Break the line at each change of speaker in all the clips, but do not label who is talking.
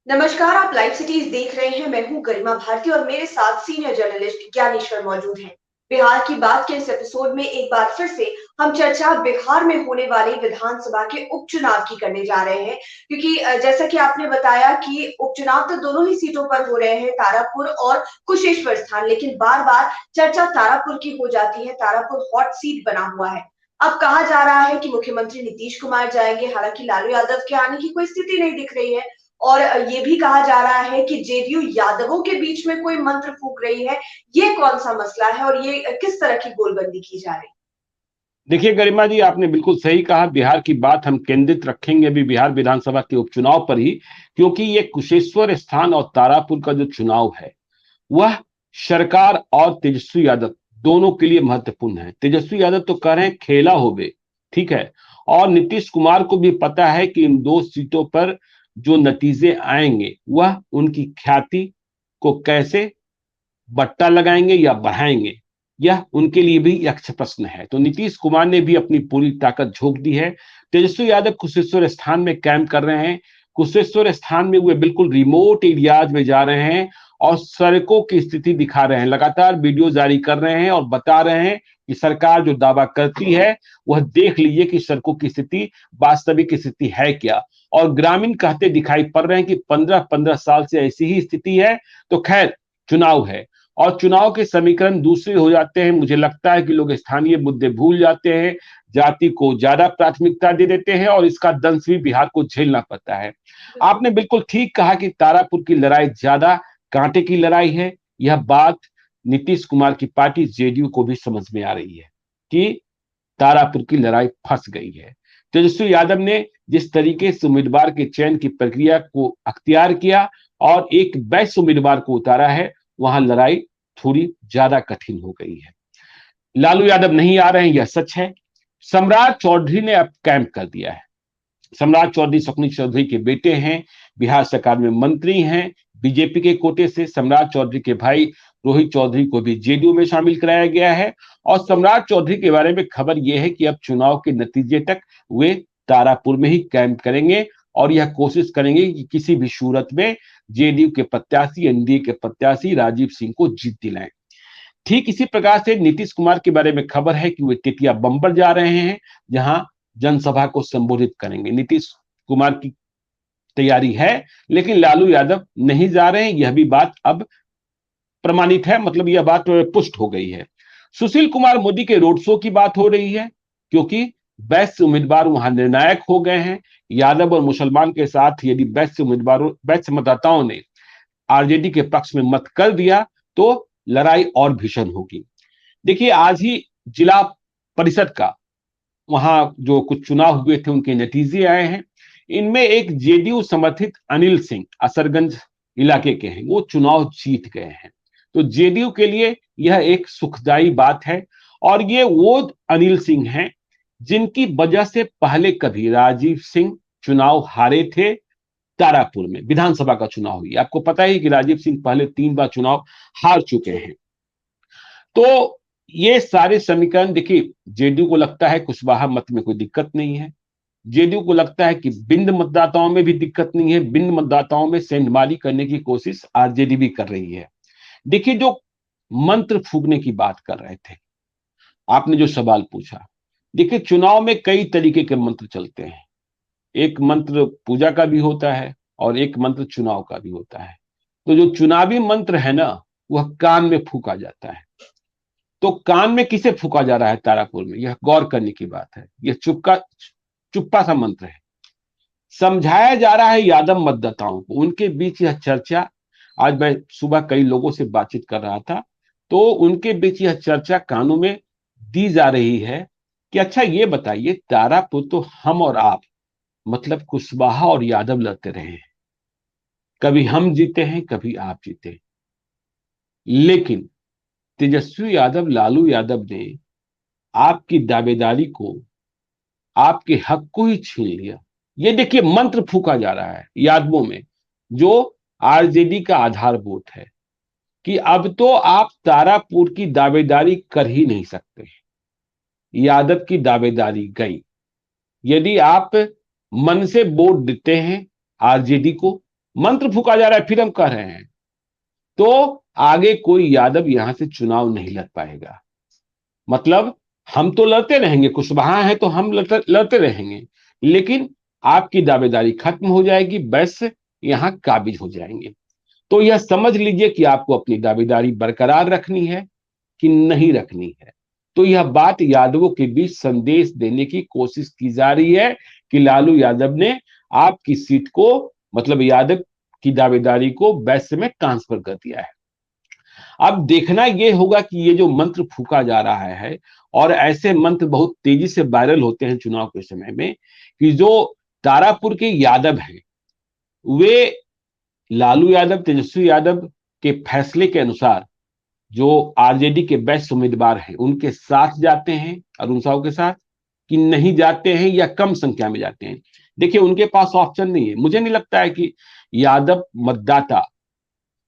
नमस्कार, आप live cities देख रहे हैं। मैं हूं गरिमा भारती और मेरे साथ सीनियर जर्नलिस्ट ज्ञानेश्वर मौजूद हैं। बिहार की बात के इस एपिसोड में एक बार फिर से हम चर्चा बिहार में होने वाली विधानसभा के उपचुनाव की करने जा रहे हैं, क्योंकि जैसा कि आपने बताया कि उपचुनाव तो दोनों ही सीटों पर हो रहे हैं, तारापुर और कुशेश्वर स्थान, लेकिन बार बार चर्चा तारापुर की हो जाती है। तारापुर हॉट सीट बना हुआ है। अब कहा जा रहा है कि मुख्यमंत्री नीतीश कुमार जाएंगे, हालांकि लालू यादव के आने की कोई स्थिति नहीं दिख रही है। और ये भी कहा जा रहा है कि जेडीयू यादवों के बीच में कोई मंत्र फूंक रही है। ये कौन सा मसला है और ये किस तरह की गोलबंदी की जा रही है?
देखिए गरिमा जी, आपने बिल्कुल सही कहा। बिहार की बात हम केंद्रित रखेंगे अभी बिहार विधानसभा के उपचुनाव पर ही, क्योंकि ये कुशेश्वर स्थान और तारापुर का जो चुनाव है वह सरकार और तेजस्वी यादव दोनों के लिए महत्वपूर्ण है। तेजस्वी यादव तो कह रहे हैं खेला होवे, ठीक है, और नीतीश कुमार को भी पता है कि इन दो सीटों पर जो नतीजे आएंगे वह उनकी ख्याति को कैसे बट्टा लगाएंगे या बढ़ाएंगे, यह उनके लिए भी यक्ष प्रश्न है। तो नीतीश कुमार ने भी अपनी पूरी ताकत झोंक दी है। तेजस्वी यादव कुशेश्वर स्थान में कैंप कर रहे हैं। कुशेश्वर स्थान में वे बिल्कुल रिमोट एरियाज में जा रहे हैं और सड़कों की स्थिति दिखा रहे हैं, लगातार वीडियो जारी कर रहे हैं और बता रहे हैं कि सरकार जो दावा करती है वह देख लीजिए कि सड़कों की स्थिति, वास्तविक स्थिति है क्या। और ग्रामीण कहते दिखाई पड़ रहे हैं कि 15-15 साल से ऐसी ही स्थिति है। तो खैर, चुनाव है और चुनाव के समीकरण दूसरे हो जाते हैं। मुझे लगता है कि लोग स्थानीय मुद्दे भूल जाते हैं, जाति को ज्यादा प्राथमिकता दे देते हैं और इसका दंश भी बिहार को झेलना पड़ता है। आपने बिल्कुल ठीक कहा कि तारापुर की लड़ाई ज्यादा कांटे की लड़ाई है। यह बात नीतीश कुमार की पार्टी जेडीयू को भी समझ में आ रही है कि तारापुर की लड़ाई फंस गई है। तेजस्वी यादव ने जिस तरीके से उम्मीदवार के चयन की प्रक्रिया को अख्तियार किया और एक वैश्य उम्मीदवार को उतारा है, वहां लड़ाई थोड़ी ज्यादा कठिन हो गई है। लालू यादव नहीं आ रहे हैं, यह सच है। सम्राट चौधरी ने अब कैंप कर दिया है। सम्राट चौधरी शकुनी चौधरी के बेटे हैं, बिहार सरकार में मंत्री हैं। बीजेपी के कोटे से सम्राट चौधरी के भाई रोहित चौधरी को भी जेडीयू में शामिल कराया गया है। और सम्राट चौधरी के बारे में खबर यह है कि अब चुनाव के नतीजे तक वे तारापुर में ही कैंप करेंगे और यह कोशिश करेंगे कि किसी भी सूरत में जेडीयू के प्रत्याशी, एनडीए के प्रत्याशी राजीव सिंह को जीत दिलाएं। ठीक इसी प्रकार से नीतीश कुमार के बारे में खबर है कि वे टिटिया बम्बर जा रहे हैं, जहां जनसभा को संबोधित करेंगे। नीतीश कुमार की तैयारी है, लेकिन लालू यादव नहीं जा रहे हैं, यह भी बात अब प्रमाणित है, मतलब यह बात पुष्ट हो गई है। सुशील कुमार मोदी के रोड शो की बात हो रही है, क्योंकि वैश्य उम्मीदवार वहां निर्णायक हो गए हैं। यादव और मुसलमान के साथ यदि वैश्य मतदाताओं ने आरजेडी के पक्ष में मत कर दिया तो लड़ाई और भीषण होगी। देखिए, आज ही जिला परिषद का वहां जो कुछ चुनाव हुए थे उनके नतीजे आए हैं। इनमें एक जेडीयू समर्थित अनिल सिंह असरगंज इलाके के हैं, वो चुनाव जीत गए हैं। तो जेडीयू के लिए यह एक सुखदायी बात है। और ये वो अनिल सिंह हैं जिनकी वजह से पहले कभी राजीव सिंह चुनाव हारे थे। तारापुर में विधानसभा का चुनाव हुई, आपको पता है कि राजीव सिंह पहले 3 बार चुनाव हार चुके हैं। तो ये सारे समीकरण देखिए, जेडीयू को लगता है कुशवाहा मत में कोई दिक्कत नहीं है। जेडीयू को लगता है कि बिंद मतदाताओं में भी दिक्कत नहीं है। बिंद मतदाताओं में सेंधमारी करने की कोशिश आरजेडी भी कर रही है। देखिए, जो मंत्र फूकने की बात कर रहे थे, आपने जो सवाल पूछा, देखिए चुनाव में कई तरीके के मंत्र चलते हैं। एक मंत्र पूजा का भी होता है और एक मंत्र चुनाव का भी होता है। तो जो चुनावी मंत्र है ना, वह कान में फूका जाता है। तो कान में किसे फूका जा रहा है तारापुर में, यह गौर करने की बात है। यह चुप्पा सा मंत्र है। समझाया जा रहा है यादव मतदाताओं को, उनके बीच यह चर्चा। आज मैं सुबह कई लोगों से बातचीत कर रहा था, तो उनके बीच यह चर्चा कानों में दी जा रही है कि अच्छा ये बताइए, तारापुर तो हम और आप, मतलब कुशवाहा और यादव लड़ते रहे हैं। कभी हम जीते हैं, कभी आप जीते, लेकिन तेजस्वी यादव, लालू यादव ने आपकी दावेदारी को, आपके हक को ही छीन लिया। ये देखिए, मंत्र फूका जा रहा है यादवों में, जो आरजेडी का आधारभूत है, कि अब तो आप तारापुर की दावेदारी कर ही नहीं सकते। यादव की दावेदारी गई। यदि आप मन से वोट देते हैं आरजेडी को, मंत्र फूका जा रहा है, फिर हम कह रहे हैं, तो आगे कोई यादव यहां से चुनाव नहीं लड़ पाएगा। मतलब हम तो लड़ते रहेंगे, कुशवाहा है तो हम लड़ते रहेंगे, लेकिन आपकी दावेदारी खत्म हो जाएगी, वैश्य यहां काबिज हो जाएंगे। तो यह समझ लीजिए कि आपको अपनी दावेदारी बरकरार रखनी है कि नहीं रखनी है। तो यह बात यादवों के बीच संदेश देने की कोशिश की जा रही है कि लालू यादव ने आपकी सीट को, मतलब यादव की दावेदारी को वैश्य में ट्रांसफर कर दिया है। अब देखना यह होगा कि ये जो मंत्र फूका जा रहा है, और ऐसे मंत्र बहुत तेजी से वायरल होते हैं चुनाव के समय में, कि जो तारापुर के यादव हैं वे लालू यादव, तेजस्वी यादव के फैसले के अनुसार जो आरजेडी के बेस्ट उम्मीदवार हैं उनके साथ जाते हैं, अरुण साहू के साथ, कि नहीं जाते हैं या कम संख्या में जाते हैं। देखिए, उनके पास ऑप्शन नहीं है। मुझे नहीं लगता है कि यादव मतदाता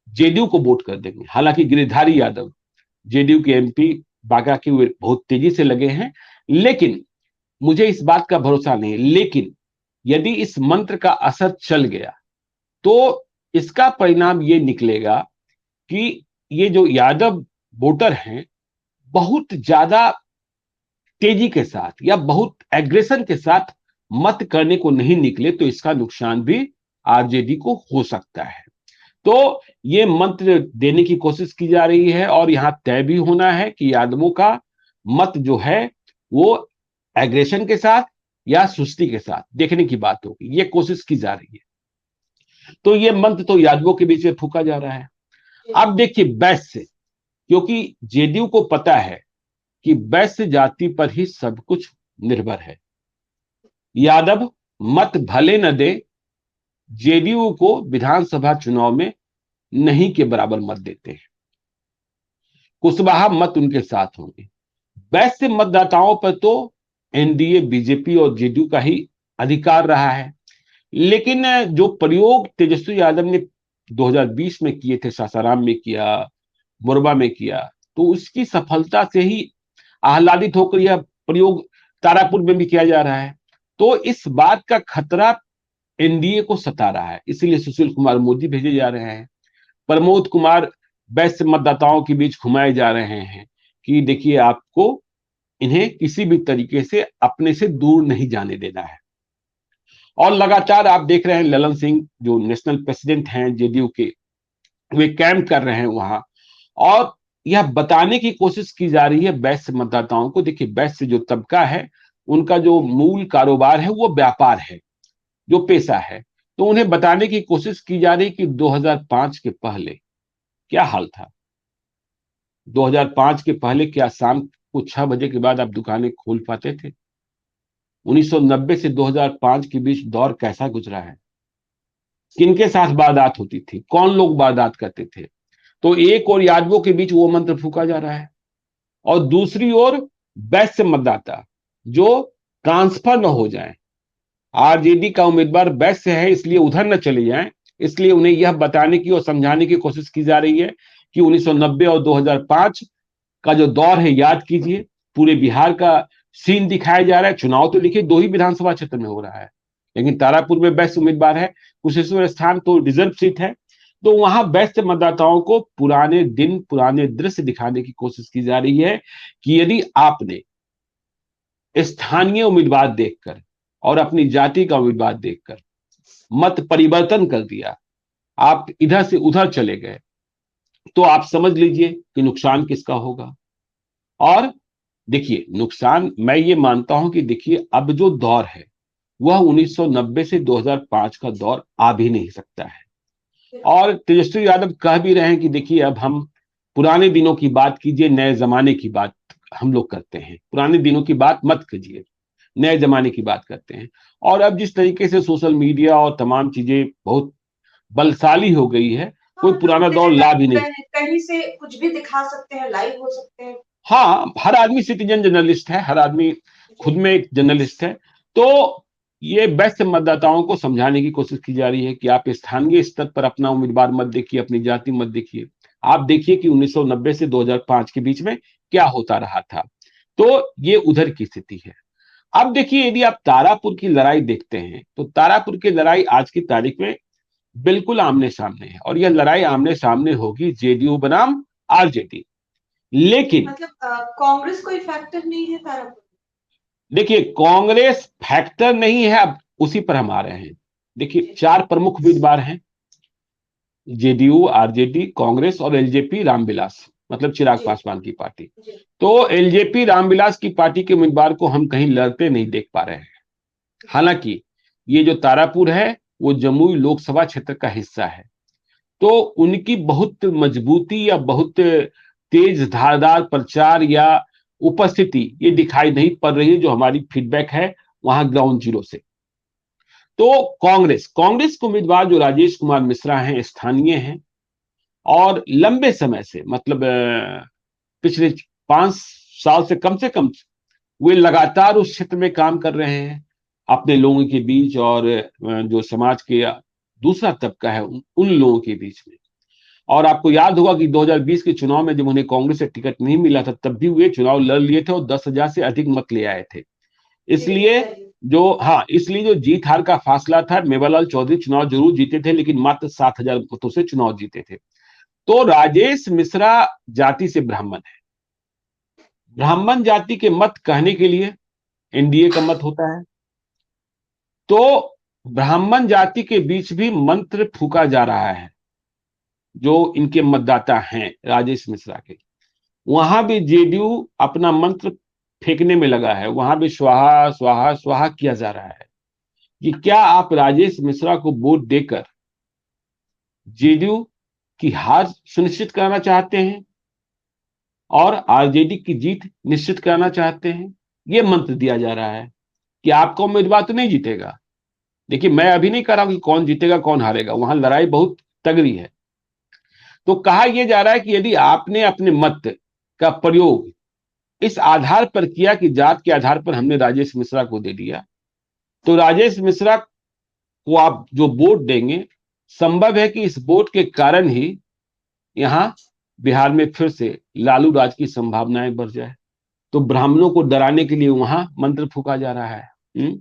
जेडीयू को वोट कर देंगे। हालांकि गिरिधारी यादव जेडीयू के एमपी बांका के, वे बहुत तेजी से लगे हैं, लेकिन मुझे इस बात का भरोसा नहीं है। लेकिन यदि इस मंत्र का असर चल गया तो इसका परिणाम ये निकलेगा कि ये जो यादव वोटर हैं बहुत ज्यादा तेजी के साथ या बहुत एग्रेशन के साथ मत करने को नहीं निकले, तो इसका नुकसान भी आरजेडी को हो सकता है। तो ये मंत्र देने की कोशिश की जा रही है, और यहां तय भी होना है कि यादवों का मत जो है वो एग्रेशन के साथ या सुस्ती के साथ देखने की बात होगी, ये कोशिश की जा रही है। तो ये मंत्र तो यादवों के बीच में फूका जा रहा है। अब देखिए वैश्य, क्योंकि जेडीयू को पता है कि वैश्य जाति पर ही सब कुछ निर्भर है। यादव मत भले न दे, जेडीयू को विधानसभा चुनाव में नहीं के बराबर मत देते हैं। कुशवाहा मत उनके साथ होंगे। वैश्य मतदाताओं पर तो एनडीए, बीजेपी और जेडीयू का ही अधिकार रहा है। लेकिन जो प्रयोग तेजस्वी यादव ने 2020 में किए थे, सासाराम में किया, मोरबा में किया, तो उसकी सफलता से ही आह्लादित होकर यह प्रयोग तारापुर में भी किया जा रहा है। तो इस बात का खतरा एनडीए को सता रहा है, इसलिए सुशील कुमार मोदी भेजे जा रहे हैं, प्रमोद कुमार वैश्य मतदाताओं के बीच घुमाए जा रहे हैं कि देखिए आपको इन्हें किसी भी तरीके से अपने से दूर नहीं जाने देना है। और लगातार आप देख रहे हैं ललन सिंह जो नेशनल प्रेसिडेंट हैं जेडीयू के, वे कैंप कर रहे हैं वहां, और यह बताने की कोशिश की जा रही है वैश्य मतदाताओं को। देखिए, वैश्य जो तबका है उनका जो मूल कारोबार है वो व्यापार है, जो पेशा है। तो उन्हें बताने की कोशिश की जा रही कि 2005 के पहले क्या हाल था। 2005 के पहले क्या शाम को 6 बजे के बाद आप दुकानें खोल पाते थे? 1990 से 2005 के बीच दौर कैसा गुजरा है, किनके साथ वारदात होती थी, कौन लोग वारदात करते थे। तो एक और यादवों के बीच वो मंत्र फूका जा रहा है, और दूसरी ओर वैश्य मतदाता जो ट्रांसफर न हो जाए। आरजेडी का उम्मीदवार वैश्य है, इसलिए उधर न चले जाएं, इसलिए उन्हें यह बताने की और समझाने की कोशिश की जा रही है कि 1990 और 2005 का जो दौर है याद कीजिए। पूरे बिहार का सीन दिखाया जा रहा है। चुनाव तो देखिए 2 ही विधानसभा क्षेत्र में हो रहा है, लेकिन तारापुर में वैश्य उम्मीदवार है, कुशेश्वर स्थान तो रिजर्व सीट है। तो वहां वैश्य मतदाताओं को पुराने दिन, पुराने दृश्य दिखाने की कोशिश की जा रही है कि यदि आपने स्थानीय उम्मीदवार देखकर और अपनी जाति का उम्मीदवार देखकर मत परिवर्तन कर दिया, आप इधर से उधर चले गए, तो आप समझ लीजिए कि नुकसान किसका होगा। और देखिए, नुकसान मैं ये मानता हूं कि देखिए अब जो दौर है वह 1990 से 2005 का दौर आ भी नहीं सकता है। और तेजस्वी यादव कह भी रहे हैं कि देखिए अब हम पुराने दिनों की बात कीजिए, नए जमाने की बात हम लोग करते हैं, पुराने दिनों की बात मत कीजिए, नए जमाने की बात करते हैं। और अब जिस तरीके से सोशल मीडिया और तमाम चीजें बहुत बलशाली हो गई है, कोई पुराना दौर ला भी नहीं।
कहीं से कुछ भी दिखा सकते हैं, लाइव हो सकते हैं।
हाँ, हर आदमी सिटीजन जर्नलिस्ट है, हर आदमी खुद में एक जर्नलिस्ट है। तो ये वैश्य मतदाताओं को समझाने की कोशिश की जा रही है कि आप स्थानीय स्तर पर अपना उम्मीदवार मत देखिए, अपनी जाति मत देखिए, आप देखिए कि 1990 से 2005 के बीच में क्या होता रहा था। तो ये उधर की स्थिति है। अब देखिए, यदि आप तारापुर की लड़ाई देखते हैं तो तारापुर की लड़ाई आज की तारीख में बिल्कुल आमने सामने है, और यह लड़ाई आमने सामने होगी जेडीयू बनाम आरजेडी। लेकिन
मतलब कांग्रेस कोई फैक्टर नहीं है तारापुर?
देखिए, कांग्रेस फैक्टर नहीं है, अब उसी पर हम आ रहे हैं। देखिए,
जी।
चार प्रमुख उम्मीदवार हैं, जेडीयू, आरजेडी, कांग्रेस और एलजेपी रामविलास, मतलब चिराग
जी।
पासवान की पार्टी।
जी।
तो एलजेपी रामविलास की पार्टी के उम्मीदवार को हम कहीं लड़ते नहीं देख पा रहे हैं।
जी।
हालांकि ये जो तारापुर है वो जमुई लोकसभा क्षेत्र का हिस्सा है, तो उनकी बहुत मजबूती या बहुत तेज धारदार प्रचार या उपस्थिति ये दिखाई नहीं पड़ रही है, जो हमारी फीडबैक है वहां ग्राउंड जीरो से। तो कांग्रेस कांग्रेस के उम्मीदवार जो राजेश कुमार मिश्रा हैं, स्थानीय हैं और लंबे समय से, मतलब पिछले 5 साल से कम वे लगातार उस क्षेत्र में काम कर रहे हैं अपने लोगों के बीच, और जो समाज के दूसरा तबका है उन लोगों के बीच में। और आपको याद होगा कि 2020 के चुनाव में जब उन्हें कांग्रेस से टिकट नहीं मिला था, तब भी वे चुनाव लड़ लिए थे और 10,000 से अधिक मत ले आए थे।
जी,
इसलिए
बताइए।
इसलिए जो जीत हार का फासला था, मेवालाल चौधरी चुनाव जरूर जीते थे, लेकिन मात्र 7,000 मतों से चुनाव जीते थे। तो राजेश मिश्रा जाति से ब्राह्मण है। ब्राह्मण जाति के मत कहने के लिए एनडीए का मत होता है। तो ब्राह्मण जाति के बीच भी मंत्र फूका जा रहा है, जो इनके मतदाता हैं राजेश मिश्रा के, वहां भी जेडीयू अपना मंत्र फेंकने में लगा है, वहां भी स्वाहा स्वाहा स्वाहा किया जा रहा है कि क्या आप राजेश मिश्रा को वोट देकर जेडीयू की हार सुनिश्चित कराना चाहते हैं और आरजेडी की जीत निश्चित कराना चाहते हैं। यह मंत्र दिया जा रहा है कि आपका उम्मीदवार तो नहीं जीतेगा। देखिए, मैं अभी नहीं कह रहा हूं कि कौन जीतेगा कौन हारेगा, वहां लड़ाई बहुत तगड़ी है। तो कहा यह जा रहा है कि यदि आपने अपने मत का प्रयोग इस आधार पर किया कि जात के आधार पर हमने राजेश मिश्रा को दे दिया, तो राजेश मिश्रा को आप जो वोट देंगे, संभव है कि इस वोट के कारण ही यहां बिहार में फिर से लालू राज की संभावनाएं बढ़ जाए। तो ब्राह्मणों को डराने के लिए वहां मंत्र फूका जा रहा है।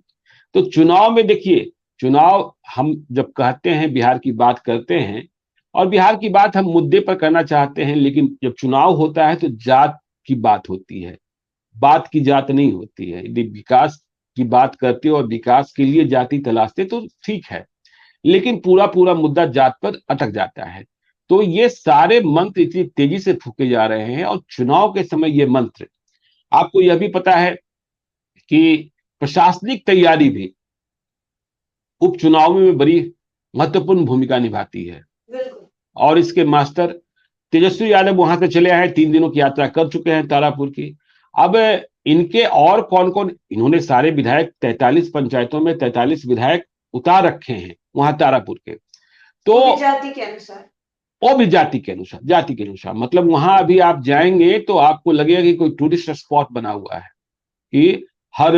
तो चुनाव में देखिए, चुनाव हम जब कहते हैं, बिहार की बात करते हैं और बिहार की बात हम मुद्दे पर करना चाहते हैं, लेकिन जब चुनाव होता है तो जात की बात होती है, बात की जात नहीं होती है। यदि विकास की बात करते हो और विकास के लिए जाति तलाशते तो ठीक है, लेकिन पूरा पूरा मुद्दा जात पर अटक जाता है। तो ये सारे मंत्र इतनी तेजी से फूके जा रहे हैं, और चुनाव के समय ये मंत्र, आपको यह भी पता है कि प्रशासनिक तैयारी भी उपचुनाव में बड़ी महत्वपूर्ण भूमिका निभाती है।
बिल्कुल।
और इसके मास्टर तेजस्वी यादव वहां से चले आए, 3 दिनों की यात्रा कर चुके हैं तारापुर की। अब इनके और कौन कौन, इन्होंने सारे विधायक 43 पंचायतों में 43 विधायक उतार रखे हैं वहां तारापुर के। तो
वो भी जाति के अनुसार?
वो भी जाति के अनुसार, मतलब वहां अभी आप जाएंगे तो आपको लगेगा कि कोई टूरिस्ट स्पॉट बना हुआ है, कि हर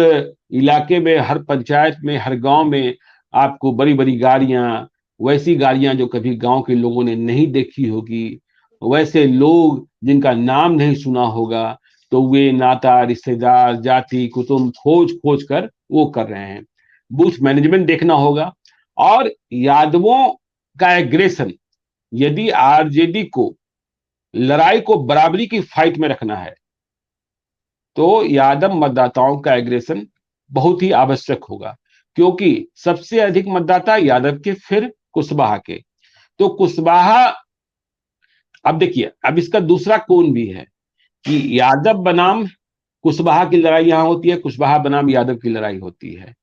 इलाके में, हर पंचायत में, हर गांव में आपको बड़ी बड़ी गाड़ियां, वैसी गाड़ियां जो कभी गांव के लोगों ने नहीं देखी होगी, वैसे लोग जिनका नाम नहीं सुना होगा, तो वे नाता रिश्तेदार जाति कुटुंब खोज खोज कर वो कर रहे हैं। बूथ मैनेजमेंट देखना होगा। और यादवों का एग्रेशन, यदि आरजेडी को लड़ाई को बराबरी की फाइट में रखना है, तो यादव मतदाताओं का एग्रेशन बहुत ही आवश्यक होगा, क्योंकि सबसे अधिक मतदाता यादव के, फिर कुशवाहा के। तो कुशवाहा, अब देखिए, अब इसका दूसरा कोण भी है कि यादव बनाम कुशवाहा की लड़ाई यहां होती है, कुशवाहा बनाम यादव की लड़ाई होती है।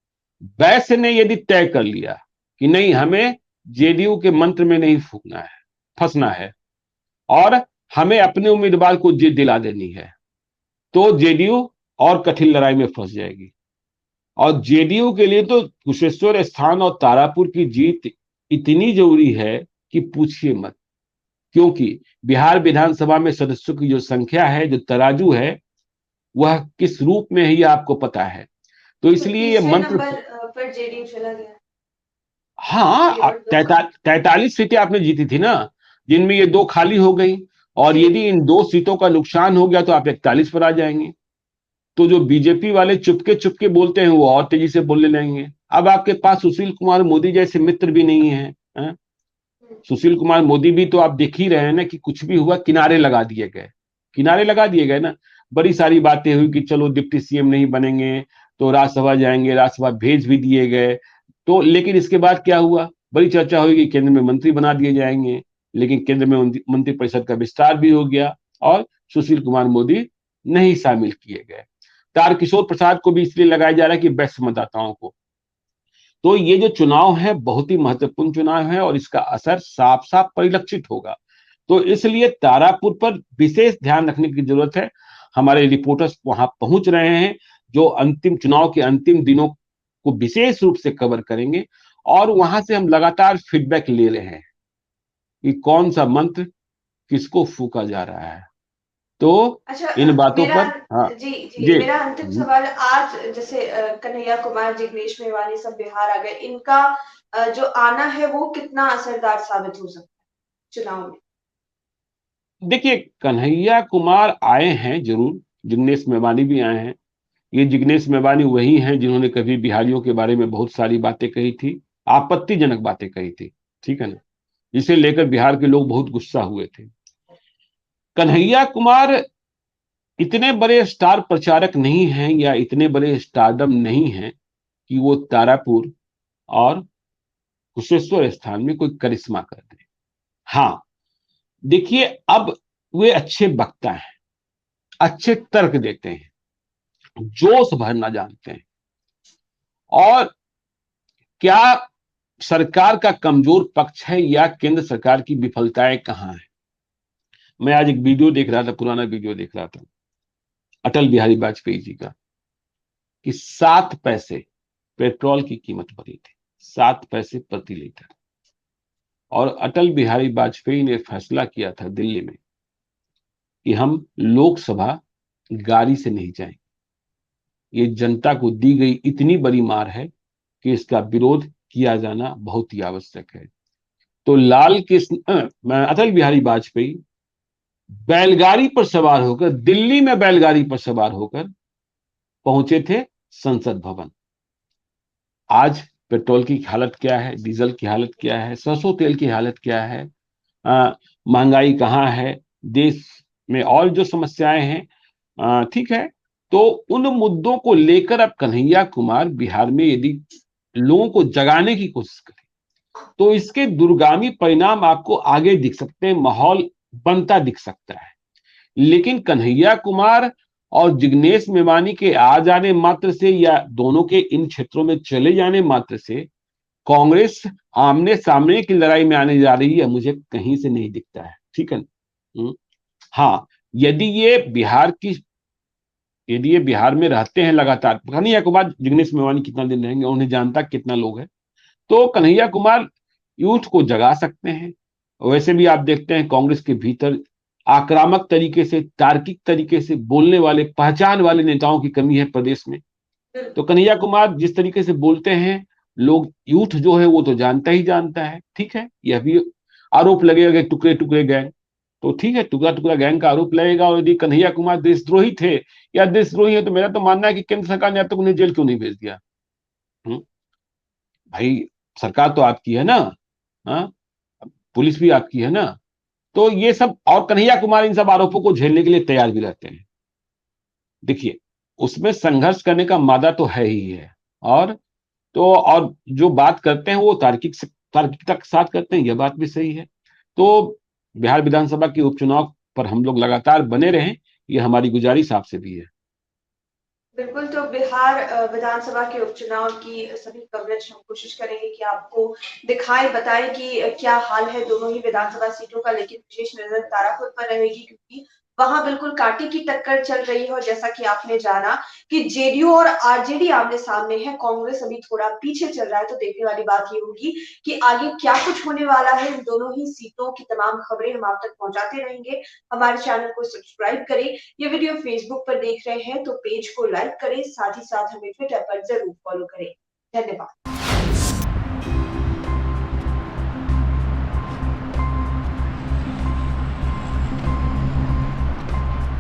वैश्य ने यदि तय कर लिया कि नहीं, हमें जेडीयू के मंत्र में नहीं फूकना है, फंसना है, और हमें अपने उम्मीदवार को जीत दिला देनी है, तो जेडीयू और कठिन लड़ाई में फंस जाएगी। और जेडीयू के लिए तो कुशेश्वर स्थान और तारापुर की जीत इतनी जरूरी है कि पूछिए मत, क्योंकि बिहार विधानसभा में सदस्यों की जो संख्या है, जो तराजू है, वह किस रूप में है ये आपको पता है। तो
तो
इसलिए ये
तीसरे
मंत्र,
नंबर पर जेडीयू चला गया।
हाँ, 43 सीटें आपने जीती थी ना, जिनमें ये 2 खाली हो गई, और
जी।
यदि इन 2 सीटों का नुकसान हो गया तो आप 41 पर आ जाएंगे। तो जो बीजेपी वाले चुपके चुपके बोलते हैं, वो और तेजी से बोलने लगेंगे। अब आपके पास सुशील कुमार मोदी जैसे मित्र भी नहीं है, सुशील कुमार मोदी भी तो आप देख ही रहे हैं ना कि कुछ भी हुआ किनारे लगा दिए गए, किनारे लगा दिए गए ना। बड़ी सारी बातें हुई कि चलो डिप्टी सीएम नहीं बनेंगे तो राज्यसभा जाएंगे, राज्यसभा भेज भी दिए गए। तो लेकिन इसके बाद क्या हुआ, बड़ी चर्चा हुई कि केंद्र में मंत्री बना दिए जाएंगे, लेकिन केंद्र में मंत्रिपरिषद का विस्तार भी हो गया और सुशील कुमार मोदी नहीं शामिल किए गए। तारकिशोर प्रसाद को भी इसलिए लगाया जा रहा है कि वैश्य मतदाताओं को। तो ये जो चुनाव है बहुत ही महत्वपूर्ण चुनाव है और इसका असर साफ साफ परिलक्षित होगा। तो इसलिए तारापुर पर विशेष ध्यान रखने की जरूरत है। हमारे रिपोर्टर्स वहां पहुंच रहे हैं, जो अंतिम चुनाव के अंतिम दिनों को विशेष रूप से कवर करेंगे और वहां से हम लगातार फीडबैक ले रहे हैं कि कौन सा मंत्र किसको फूका जा रहा है। तो
अच्छा,
इन बातों
मेरा
पर हाँ
जी जी
जी
मेरा अंतिम सवाल, आज जैसे कन्हैया कुमार, जिग्नेश मेवानी सब बिहार आ गए, इनका जो आना है वो कितना असरदार साबित हो सकता है चुनाव में?
देखिए, कन्हैया कुमार आए हैं जरूर, जिग्नेश मेवानी भी आए हैं। ये जिग्नेश मेवानी वही हैं जिन्होंने कभी बिहारियों के बारे में बहुत सारी बातें कही थी, आपत्तिजनक बातें कही थी, ठीक है ना, जिसे लेकर बिहार के लोग बहुत गुस्सा हुए थे। कन्हैया कुमार इतने बड़े स्टार प्रचारक नहीं हैं या इतने बड़े स्टारडम नहीं हैं कि वो तारापुर और कुशेश्वर स्थान में कोई करिश्मा कर दे। हाँ, देखिए, अब वे अच्छे वक्ता हैं, अच्छे तर्क देते हैं, जोश भरना जानते हैं। और क्या सरकार का कमजोर पक्ष है या केंद्र सरकार की विफलताएं कहां है? मैं आज एक वीडियो देख रहा था, पुराना वीडियो देख रहा था अटल बिहारी वाजपेयी जी का, कि 7 पैसे पेट्रोल की कीमत बढ़ी थी, 7 पैसे प्रति लीटर। और अटल बिहारी वाजपेयी ने फैसला किया था दिल्ली में कि हम लोकसभा गाड़ी से नहीं जाएंगे। ये जनता को दी गई इतनी बड़ी मार है कि इसका विरोध किया जाना बहुत ही आवश्यक है। तो लाल कृष्ण अटल बिहारी वाजपेयी बैलगाड़ी पर सवार होकर, दिल्ली में बैलगाड़ी पर सवार होकर पहुंचे थे संसद भवन। आज पेट्रोल की हालत क्या है, डीजल की हालत क्या है, सरसों तेल की हालत क्या है, महंगाई कहाँ है, देश में और जो समस्याएं हैं, ठीक है। तो उन मुद्दों को लेकर अब कन्हैया कुमार बिहार में यदि लोगों को जगाने की कोशिश करें तो इसके दूरगामी परिणाम आपको आगे दिख सकते हैं, माहौल बनता दिख सकता है। लेकिन कन्हैया कुमार और जिग्नेश मेवानी के आ जाने मात्र से या दोनों के इन क्षेत्रों में चले जाने मात्र से कांग्रेस आमने सामने की लड़ाई में आने जा रही है, मुझे कहीं से नहीं दिखता है, ठीक है। हाँ, यदि ये बिहार में रहते हैं लगातार, कन्हैया कुमार जिग्नेश मेवानी कितना दिन रहेंगे, उन्हें जानता कितना लोग हैं, तो कन्हैया कुमार यूथ को जगा सकते हैं। वैसे भी आप देखते हैं कांग्रेस के भीतर आक्रामक तरीके से, तार्किक तरीके से बोलने वाले, पहचान वाले नेताओं की कमी है प्रदेश में। तो कन्हैया कुमार जिस तरीके से बोलते हैं, लोग, यूथ जो है वो तो जानता ही जानता है, ठीक है। यह भी आरोप लगेगा कि टुकड़े टुकड़े गैंग, तो ठीक है, टुकड़ा टुकड़ा गैंग का आरोप लगेगा। और यदि कन्हैया कुमार देशद्रोही थे या देशद्रोही है तो मेरा तो मानना है कि केंद्र सरकार ने अब तक उन्हें जेल क्यों नहीं भेज दिया? भाई, सरकार तो आपकी है ना, हाँ, पुलिस भी आपकी है ना। तो ये सब, और कन्हैया कुमार इन सब आरोपों को झेलने के लिए तैयार भी रहते हैं। देखिए, उसमें संघर्ष करने का मादा तो है ही है। और तो और जो बात करते हैं वो तार्किकता के साथ करते हैं, यह बात भी सही है। तो बिहार विधानसभा के उपचुनाव पर हम लोग लगातार बने रहें, ये हमारी गुजारिश आपसे भी है।
बिल्कुल, तो बिहार विधानसभा के उपचुनाव की सभी कवरेज हम कोशिश करेंगे कि आपको दिखाएं, बताएं कि क्या हाल है दोनों ही विधानसभा सीटों का। लेकिन विशेष नजर तारापुर पर रहेगी, क्योंकि वहां बिल्कुल कांटे की टक्कर चल रही है। और जैसा कि आपने जाना कि जेडीयू और आरजेडी आमने सामने है, कांग्रेस अभी थोड़ा पीछे चल रहा है। तो देखने वाली बात ये होगी कि आगे क्या कुछ होने वाला है। इन दोनों ही सीटों की तमाम खबरें हम आप तक पहुंचाते रहेंगे। हमारे चैनल को सब्सक्राइब करें। ये वीडियो फेसबुक पर देख रहे हैं तो पेज को लाइक करें, साथ ही साथ हमें ट्विटर पर जरूर फॉलो करें। धन्यवाद।